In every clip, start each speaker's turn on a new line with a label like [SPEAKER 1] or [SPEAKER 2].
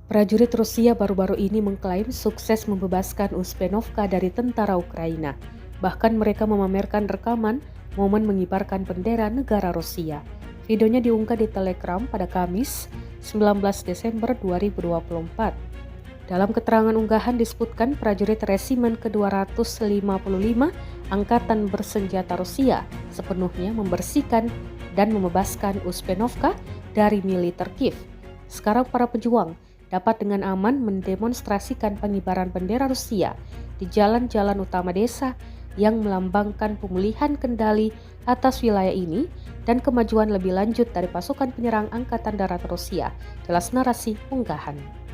[SPEAKER 1] Prajurit Rusia baru-baru ini mengklaim sukses membebaskan Uspenovka dari tentara Ukraina. Bahkan mereka memamerkan rekaman momen mengibarkan bendera negara Rusia. Videonya diunggah di Telegram pada Kamis, 19 Desember 2024. Dalam keterangan unggahan disebutkan prajurit resimen ke-255 Angkatan Bersenjata Rusia sepenuhnya membersihkan dan membebaskan Uspenovka dari militer Kiev. Sekarang para pejuang dapat dengan aman mendemonstrasikan pengibaran bendera Rusia di jalan-jalan utama desa yang melambangkan pemulihan kendali atas wilayah ini dan kemajuan lebih lanjut dari pasukan penyerang Angkatan Darat Rusia, jelas narasi unggahan.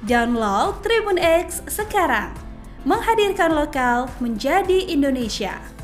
[SPEAKER 2] Download Tribun X sekarang, menghadirkan lokal menjadi Indonesia.